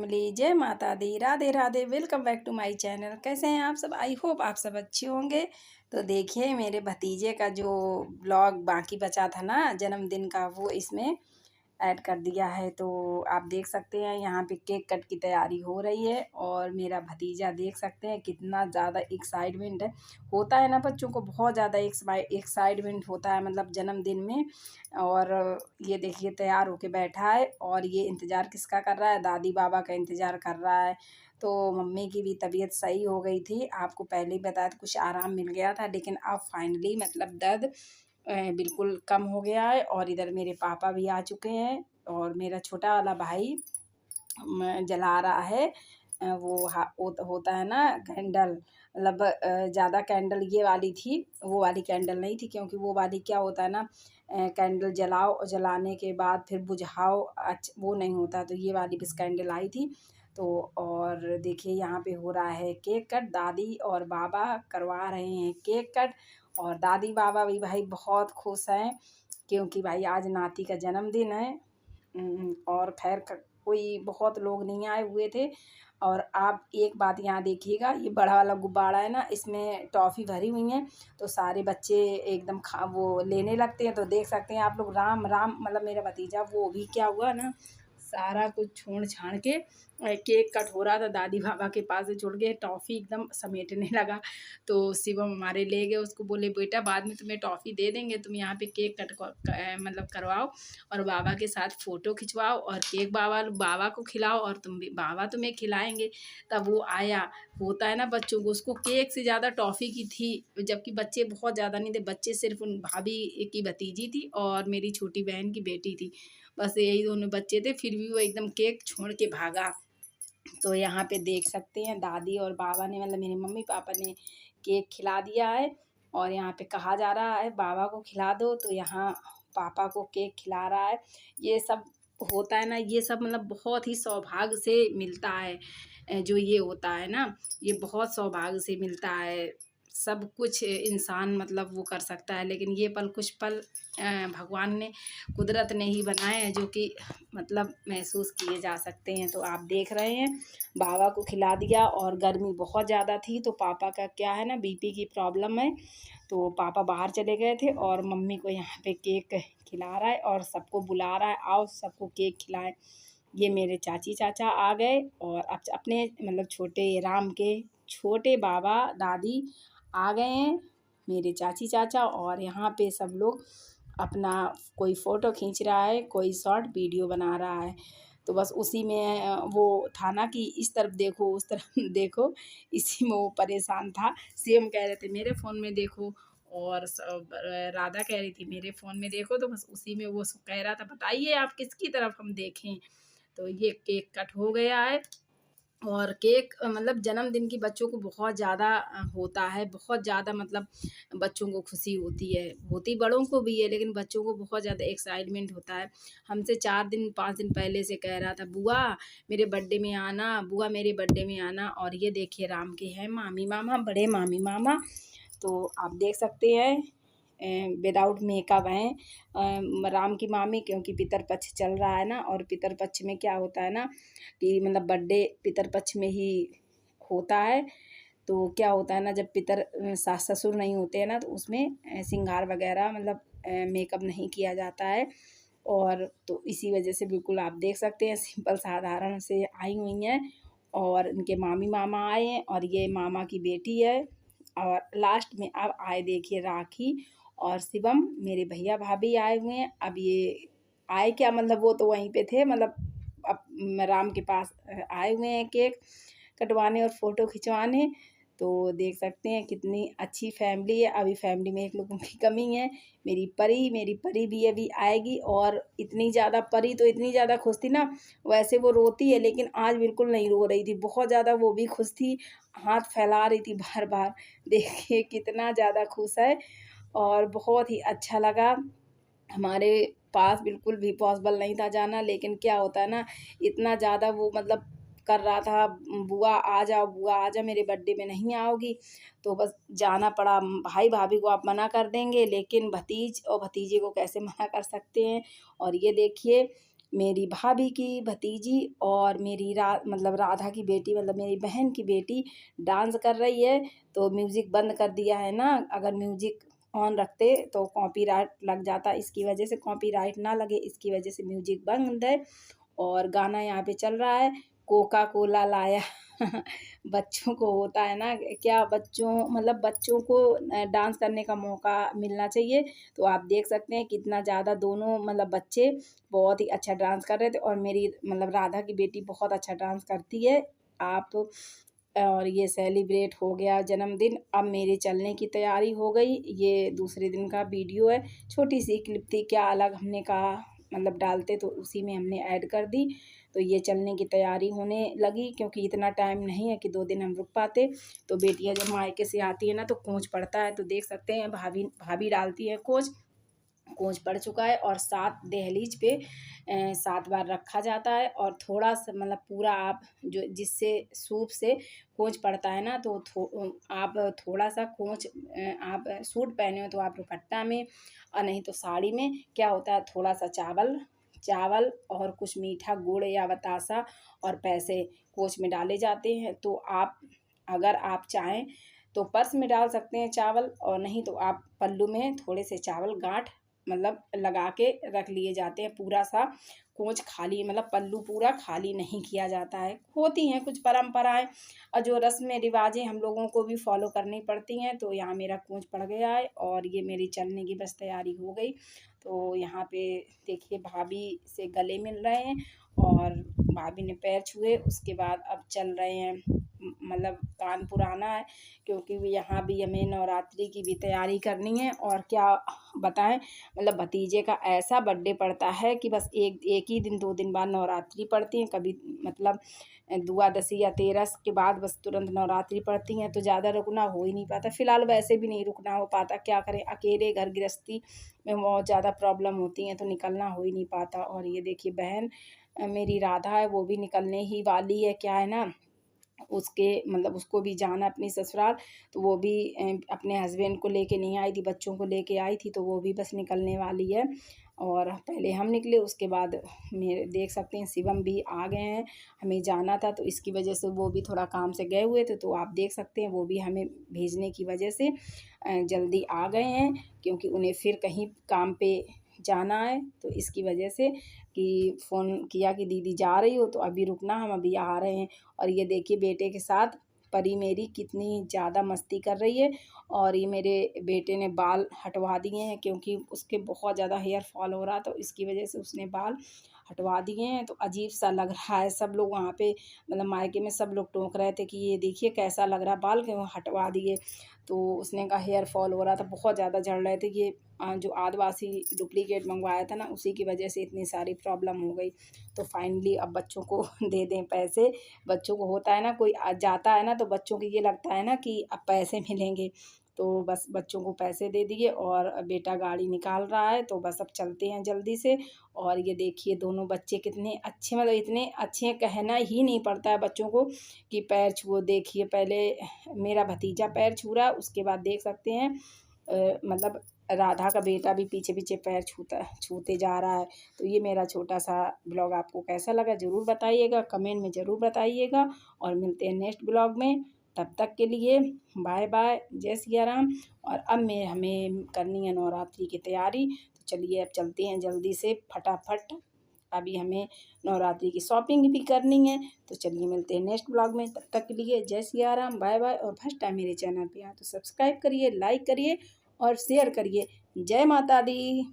Family, जय माता दी, Radhe Radhe. Welcome back to my channel. कैसे हैं आप सब? आई होप आप सब अच्छे होंगे। तो देखिए मेरे भतीजे का जो ब्लॉग बाकी बचा था ना जन्मदिन का, वो इसमें ऐड कर दिया है। तो आप देख सकते हैं यहाँ पे केक कट की तैयारी हो रही है और मेरा भतीजा देख सकते हैं कितना ज़्यादा एक्साइटमेंट है। होता है ना बच्चों को बहुत ज़्यादा एक्साइटमेंट होता है मतलब जन्मदिन में। और ये देखिए तैयार होके बैठा है और ये इंतज़ार किसका कर रहा है? दादी बाबा का इंतज़ार कर रहा है। तो मम्मी की भी तबीयत सही हो गई थी, आपको पहले ही बताया था, कुछ आराम मिल गया था, लेकिन अब फाइनली मतलब दर्द बिल्कुल कम हो गया है। और इधर मेरे पापा भी आ चुके हैं और मेरा छोटा वाला भाई जला रहा है होता है ना कैंडल, मतलब ज़्यादा कैंडल ये वाली थी, वो वाली कैंडल नहीं थी, क्योंकि वो वाली क्या होता है ना, कैंडल जलाओ और जलाने के बाद फिर बुझाओ, वो नहीं होता। तो ये वाली बस कैंडल आई थी। तो और देखिए यहाँ पे हो रहा है केक कट, दादी और बाबा करवा रहे हैं केक कट। और दादी बाबा भी भाई बहुत खुश हैं, क्योंकि भाई आज नाती का जन्मदिन है। और खैर कोई बहुत लोग नहीं आए हुए थे। और आप एक बात यहाँ देखिएगा, ये बड़ा वाला गुब्बारा है ना, इसमें टॉफ़ी भरी हुई है। तो सारे बच्चे एकदम वो लेने लगते हैं। तो देख सकते हैं आप लोग, राम राम मतलब मेरा भतीजा वो भी क्या हुआ ना, सारा कुछ छोड़ छाड़ के केक कट हो रहा था, दादी बाबा के पास से छोड़ के टॉफ़ी एकदम समेटने लगा। तो शिवम हमारे ले गए उसको, बोले बेटा बाद में तुम्हें टॉफ़ी दे देंगे, तुम यहाँ पे केक कट मतलब करवाओ और बाबा के साथ फ़ोटो खिंचवाओ और केक बाबा को खिलाओ और तुम भी, बाबा तुम्हें खिलाएंगे। तब वो आया। होता है ना बच्चों को, उसको केक से ज़्यादा टॉफ़ी की थी, जबकि बच्चे बहुत ज़्यादा नहीं थे, बच्चे सिर्फ उन भाभी की भतीजी थी और मेरी छोटी बहन की बेटी थी, बस यही दोनों बच्चे थे। फिर भी वो एकदम केक छोड़ के भागा। तो यहाँ पे देख सकते हैं दादी और बाबा ने, मतलब मेरे मम्मी पापा ने केक खिला दिया है। और यहाँ पे कहा जा रहा है बाबा को खिला दो, तो यहाँ पापा को केक खिला रहा है। ये सब होता है ना, ये सब मतलब बहुत ही सौभाग्य से मिलता है। जो ये होता है ना, ये बहुत सौभाग्य से मिलता है। सब कुछ इंसान मतलब वो कर सकता है, लेकिन ये पल कुछ पल भगवान ने, कुदरत ने ही बनाए हैं, जो कि मतलब महसूस किए जा सकते हैं। तो आप देख रहे हैं बाबा को खिला दिया। और गर्मी बहुत ज़्यादा थी, तो पापा का क्या है ना, बीपी की प्रॉब्लम है। तो पापा बाहर चले गए थे और मम्मी को यहाँ पे केक खिला रहा है और सबको बुला रहा है, आओ सबको केक खिलाएं। ये मेरे चाची चाचा आ गए और अब अपने मतलब छोटे राम के छोटे बाबा दादी आ गए हैं, मेरे चाची चाचा। और यहाँ पे सब लोग अपना कोई फ़ोटो खींच रहा है, कोई शॉर्ट वीडियो बना रहा है। तो बस उसी में वो था ना कि इस तरफ देखो उस तरफ देखो, इसी में वो परेशान था। सेम कह रहे थे मेरे फ़ोन में देखो, और राधा कह रही थी मेरे फ़ोन में देखो। तो बस उसी में वो कह रहा था बताइए आप किसकी तरफ हम देखें। तो ये केक कट हो गया है। और केक मतलब जन्मदिन की बच्चों को बहुत ज़्यादा होता है, बहुत ज़्यादा मतलब बच्चों को खुशी होती है, होती बड़ों को भी है, लेकिन बच्चों को बहुत ज़्यादा एक्साइटमेंट होता है। हमसे 4 दिन 5 दिन पहले से कह रहा था बुआ मेरे बर्थडे में आना, बुआ मेरे बर्थडे में आना। और ये देखिए राम के हैं मामी मामा, बड़े मामी मामा। तो आप देख सकते हैं विदाउट मेकअप हैं राम की मामी, क्योंकि पितर पक्ष चल रहा है ना। और पितर पक्ष में क्या होता है ना कि मतलब बर्थडे पितर पक्ष में ही होता है। तो क्या होता है ना, जब पितर सास ससुर नहीं होते हैं ना, तो उसमें श्रृंगार वगैरह मतलब मेकअप नहीं किया जाता है। और तो इसी वजह से बिल्कुल आप देख सकते हैं सिंपल साधारण से आई हुई हैं। और इनके मामी मामा आए हैं और ये मामा की बेटी है। और लास्ट में अब आए देखिए राखी और शिवम, मेरे भैया भाभी आए हुए हैं। अब ये आए क्या, मतलब वो तो वहीं पे थे, मतलब अब राम के पास आए हुए हैं केक कटवाने और फ़ोटो खिंचवाने। तो देख सकते हैं कितनी अच्छी फैमिली है। अभी फैमिली में एक लोगों की कमी है, मेरी परी भी अभी आएगी। और इतनी ज़्यादा परी तो इतनी ज़्यादा खुश थी ना, वैसे वो रोती है लेकिन आज बिल्कुल नहीं रो रही थी, बहुत ज़्यादा वो भी खुश थी, हाथ फैला रही थी बार बार। देखिए कितना ज़्यादा खुश है और बहुत ही अच्छा लगा। हमारे पास बिल्कुल भी पॉसिबल नहीं था जाना, लेकिन क्या होता है ना, इतना ज़्यादा वो मतलब कर रहा था बुआ आ जाओ, बुआ आ जाओ, मेरे बर्थडे में नहीं आओगी। तो बस जाना पड़ा। भाई भाभी को आप मना कर देंगे, लेकिन भतीज और भतीजे को कैसे मना कर सकते हैं। और ये देखिए मेरी भाभी की भतीजी और मेरी मतलब राधा की बेटी, मतलब मेरी बहन की बेटी डांस कर रही है। तो म्यूज़िक बंद कर दिया है ना, अगर म्यूज़िक ऑन रखते तो कॉपीराइट लग जाता, इसकी वजह से कॉपीराइट ना लगे इसकी वजह से म्यूज़िक बंद है। और गाना यहाँ पे चल रहा है, कोका कोला लाया। बच्चों को होता है ना क्या, बच्चों मतलब बच्चों को डांस करने का मौका मिलना चाहिए। तो आप देख सकते हैं कितना ज़्यादा दोनों मतलब बच्चे बहुत ही अच्छा डांस कर रहे थे, और मेरी मतलब राधा की बेटी बहुत अच्छा डांस करती है। आप और ये सेलिब्रेट हो गया जन्मदिन, अब मेरे चलने की तैयारी हो गई। ये दूसरे दिन का वीडियो है, छोटी सी क्लिप थी, क्या अलग हमने कहा मतलब डालते तो उसी में हमने ऐड कर दी। तो ये चलने की तैयारी होने लगी, क्योंकि इतना टाइम नहीं है कि 2 दिन हम रुक पाते। तो बेटियां जब मायके से आती है ना तो कोंच पड़ता है, तो देख सकते हैं भाभी भाभी डालती है कोंच। कोंच पड़ चुका है और 7 दहलीज पे 7 बार रखा जाता है। और थोड़ा सा मतलब पूरा आप जो जिससे सूप से कोंच पड़ता है ना, तो आप थोड़ा सा कोंच आप सूट पहने हो तो आप दुपट्टा में, और नहीं तो साड़ी में क्या होता है, थोड़ा सा चावल चावल और कुछ मीठा गुड़ या बतासा और पैसे कोंच में डाले जाते हैं। तो आप अगर आप चाहें तो पर्स में डाल सकते हैं चावल, और नहीं तो आप पल्लू में थोड़े से चावल गांठ मतलब लगा के रख लिए जाते हैं। पूरा सा कोंच खाली मतलब पल्लू पूरा खाली नहीं किया जाता है। होती हैं कुछ परंपराएं और जो रस्में रिवाजें हम लोगों को भी फॉलो करनी पड़ती हैं। तो यहाँ मेरा कोंच पड़ गया है और ये मेरी चलने की बस तैयारी हो गई। तो यहाँ पे देखिए भाभी से गले मिल रहे हैं और भाभी ने पैर छुए, उसके बाद अब चल रहे हैं मतलब कानपुर आना है, क्योंकि यहाँ भी हमें नवरात्रि की भी तैयारी करनी है। और क्या बताएं, मतलब भतीजे का ऐसा बर्थडे पड़ता है कि बस एक ही दिन 2 दिन बाद नवरात्रि पड़ती है। कभी मतलब दुआदशी या तेरस के बाद बस तुरंत नवरात्रि पड़ती हैं, तो ज़्यादा रुकना हो ही नहीं पाता। फ़िलहाल वैसे भी नहीं रुकना हो पाता, क्या करें, अकेले घर गृहस्थी में बहुत ज़्यादा प्रॉब्लम होती हैं तो निकलना हो ही नहीं पाता। और ये देखिए बहन मेरी राधा है, वो भी निकलने ही वाली है। क्या है ना, उसके मतलब उसको भी जाना अपनी ससुराल, तो वो भी अपने हस्बैंड को लेके नहीं आई थी, बच्चों को लेके आई थी, तो वो भी बस निकलने वाली है। और पहले हम निकले, उसके बाद मेरे देख सकते हैं शिवम भी आ गए हैं। हमें जाना था तो इसकी वजह से वो भी थोड़ा काम से गए हुए थे, तो आप देख सकते हैं वो भी हमें भेजने की वजह से जल्दी आ गए हैं, क्योंकि उन्हें फिर कहीं काम पे जाना है। तो इसकी वजह से कि फ़ोन किया कि दीदी जा रही हो तो अभी रुकना, हम अभी आ रहे हैं। और ये देखिए बेटे के साथ परी मेरी कितनी ज़्यादा मस्ती कर रही है। और ये मेरे बेटे ने बाल हटवा दिए हैं, क्योंकि उसके बहुत ज़्यादा हेयर फॉल हो रहा, तो इसकी वजह से उसने बाल हटवा दिए हैं। तो अजीब सा लग रहा है, सब लोग वहाँ पे मतलब मायके में सब लोग टोक रहे थे कि ये देखिए कैसा लग रहा बाल क्यों हटवा दिए। तो उसने कहा हेयर फॉल हो रहा था, बहुत ज़्यादा झड़ रहे थे। ये जो आदिवासी डुप्लीकेट मंगवाया था ना, उसी की वजह से इतनी सारी प्रॉब्लम हो गई। तो फाइनली अब बच्चों को दे दें पैसे। बच्चों को होता है ना, कोई जाता है ना तो बच्चों को ये लगता है ना कि अब पैसे मिलेंगे, तो बस बच्चों को पैसे दे दिए और बेटा गाड़ी निकाल रहा है, तो बस अब चलते हैं जल्दी से। और ये देखिए दोनों बच्चे कितने अच्छे, मतलब इतने अच्छे कहना ही नहीं पड़ता है बच्चों को कि पैर छुओ। देखिए पहले मेरा भतीजा पैर छू रहा है, उसके बाद देख सकते हैं मतलब राधा का बेटा भी पीछे पीछे पैर छूते जा रहा है। तो ये मेरा छोटा सा ब्लॉग आपको कैसा लगा ज़रूर बताइएगा, कमेंट में ज़रूर बताइएगा। और मिलते हैं नेक्स्ट ब्लॉग में, तब तक के लिए बाय बाय, जय सिया राम। और अब हमें करनी है नवरात्रि की तैयारी, तो चलिए अब चलते हैं जल्दी से फटाफट। अभी हमें नवरात्रि की शॉपिंग भी करनी है, तो चलिए मिलते हैं नेक्स्ट ब्लॉग में, तब तक के लिए जय सिया राम, बाय बाय। और फर्स्ट टाइम मेरे चैनल पे आए तो सब्सक्राइब करिए, लाइक करिए और शेयर करिए। जय माता दी।